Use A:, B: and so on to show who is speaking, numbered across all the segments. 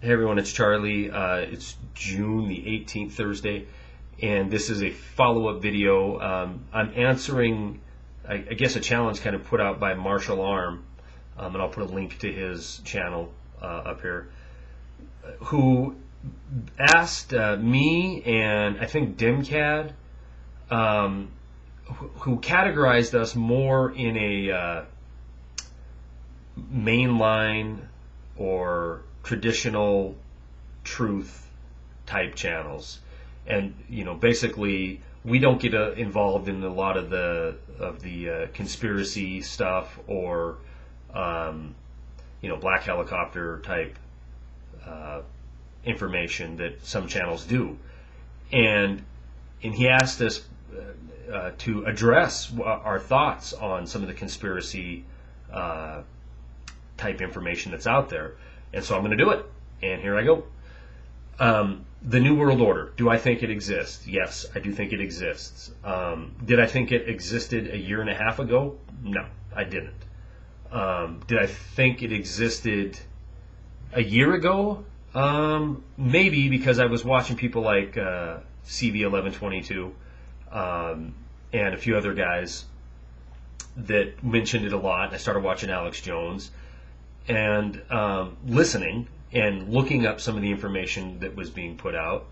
A: Hey everyone, it's Charlie. It's June the 18th, Thursday, and this is a follow-up video. I'm answering, I guess, a challenge kind of put out by martialarm, and I'll put a link to his channel up here, who asked me and I think DimCAD, who categorized us more in a mainline or traditional truth type channels, and basically we don't get involved in a lot of the conspiracy stuff or black helicopter type information that some channels do, and he asked us to address our thoughts on some of the conspiracy type information that's out there. And so I'm going to do it. And here I go. The New World Order. Do I think it exists? Yes, I do think it exists. Did I think it existed a year and a half ago? No, I didn't. Did I think it existed a year ago? Maybe, because I was watching people like CV1122 and a few other guys that mentioned it a lot. I started watching Alex Jones and listening and looking up some of the information that was being put out.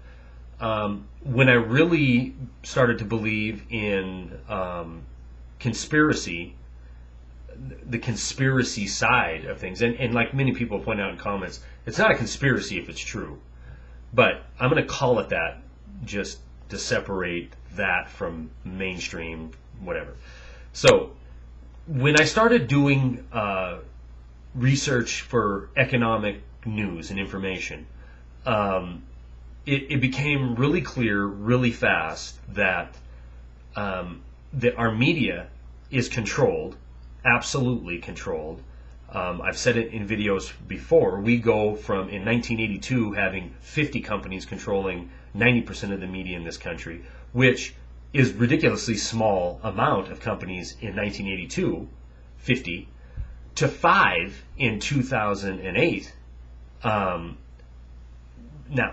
A: When I really started to believe in conspiracy, the conspiracy side of things, and like many people point out in comments, it's not a conspiracy if it's true, but I'm going to call it that just to separate that from mainstream whatever. So when I started doing research for economic news and information, it became really clear really fast that our media is controlled, absolutely controlled. I've said it in videos before. We go from, in 1982, having 50 companies controlling 90% of the media in this country, which is ridiculously small amount of companies in 1982, 50, to 5 in 2008. Now,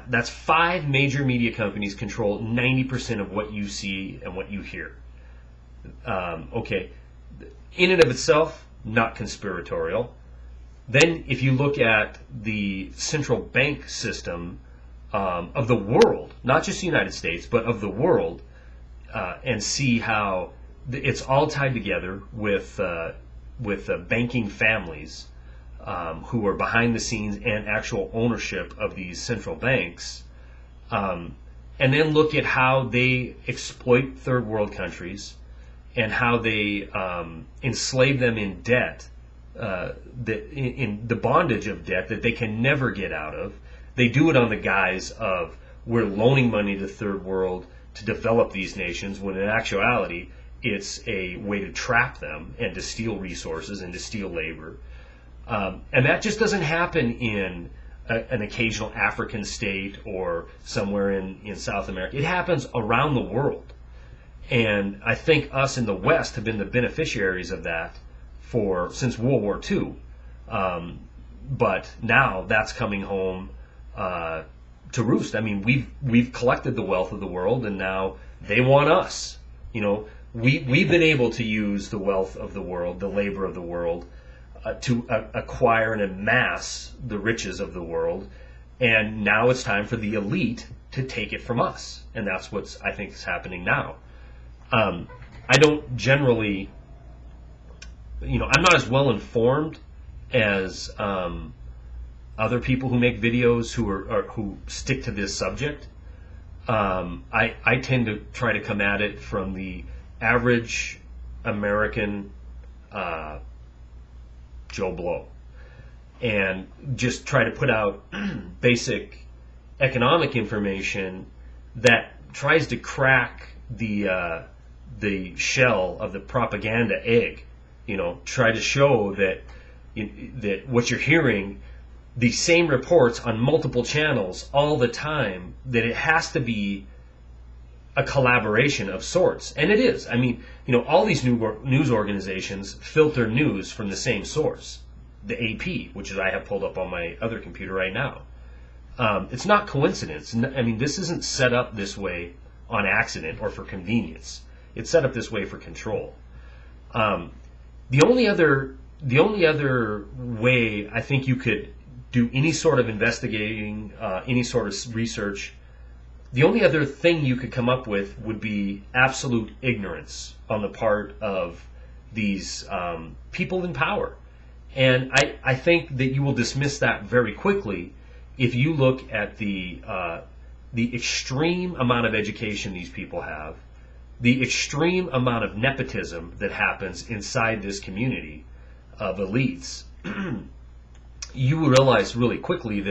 A: that's 5 major media companies control 90% of what you see and what you hear. Okay, in and of itself, not conspiratorial. Then, if you look at the central bank system of the world, not just the United States, but of the world, and see how it's all tied together with banking families who are behind the scenes and actual ownership of these central banks, and then look at how they exploit third world countries and how they enslave them in debt, in the bondage of debt that they can never get out of. They do it on the guise of, we're loaning money to the third world to develop these nations, when in actuality it's a way to trap them and to steal resources and to steal labor. And that just doesn't happen in an occasional African state or somewhere in South America. It happens around the world. And I think us in the West have been the beneficiaries of that since World War II. But now that's coming home to roost. I mean, we've collected the wealth of the world, and now they want us. We've been able to use the wealth of the world, the labor of the world, to acquire and amass the riches of the world, and now it's time for the elite to take it from us, and that's what's, I think, is happening now. I don't generally, I'm not as well informed as other people who make videos who stick to this subject. I tend to try to come at it from the average American Joe Blow, and just try to put out basic economic information that tries to crack the shell of the propaganda egg. Try to show that what you're hearing, the same reports on multiple channels all the time, that it has to be a collaboration of sorts. And it is. I mean, all these news organizations filter news from the same source, the AP, which is I have pulled up on my other computer right now. It's not coincidence. I mean, this isn't set up this way on accident or for convenience. It's set up this way for control. The only other way I think you could do any sort of investigating, any sort of research, the only other thing you could come up with would be absolute ignorance on the part of these people in power. And I think that you will dismiss that very quickly if you look at the extreme amount of education these people have, the extreme amount of nepotism that happens inside this community of elites. You will realize really quickly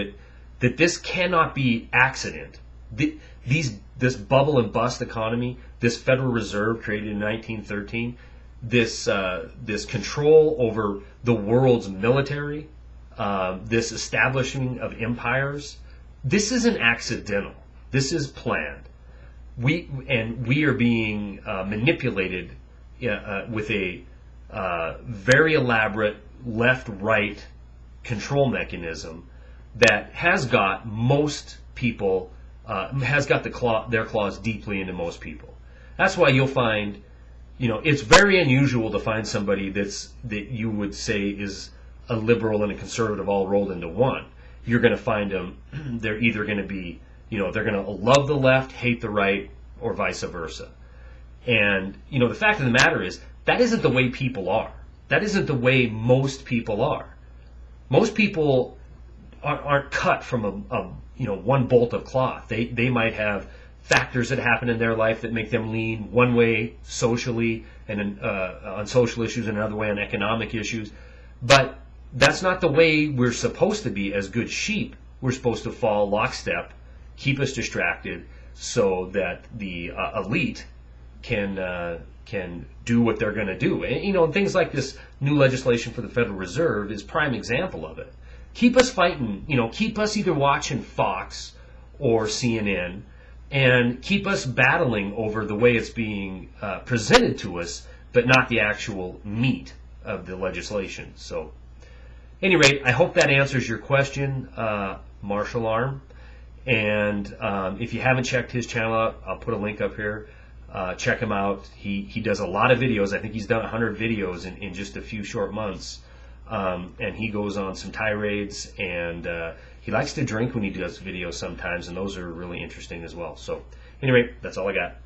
A: that this cannot be accident. This bubble and bust economy, this Federal Reserve created in 1913, this control over the world's military, this establishing of empires, this isn't accidental. This is planned. We are being manipulated with a very elaborate left-right control mechanism that has got most people, has got their claws deeply into most people. That's why you'll find, it's very unusual to find somebody that you would say is a liberal and a conservative all rolled into one. You're going to find them, they're either going to be, they're going to love the left, hate the right, or vice versa. And, the fact of the matter is, that isn't the way people are. That isn't the way most people are. Most people aren't cut from one bolt of cloth. They might have factors that happen in their life that make them lean one way socially and on social issues and another way on economic issues. But that's not the way we're supposed to be as good sheep. We're supposed to fall lockstep, keep us distracted, so that the elite can do what they're going to do. And things like this new legislation for the Federal Reserve is prime example of it. Keep us fighting, keep us either watching Fox or CNN, and keep us battling over the way it's being presented to us, but not the actual meat of the legislation. So, at any rate, I hope that answers your question, Martial Arm. And if you haven't checked his channel out, I'll put a link up here. Check him out. He does a lot of videos. I think he's done 100 videos in just a few short months. And he goes on some tirades, and he likes to drink when he does videos sometimes, and those are really interesting as well. So, anyway, that's all I got.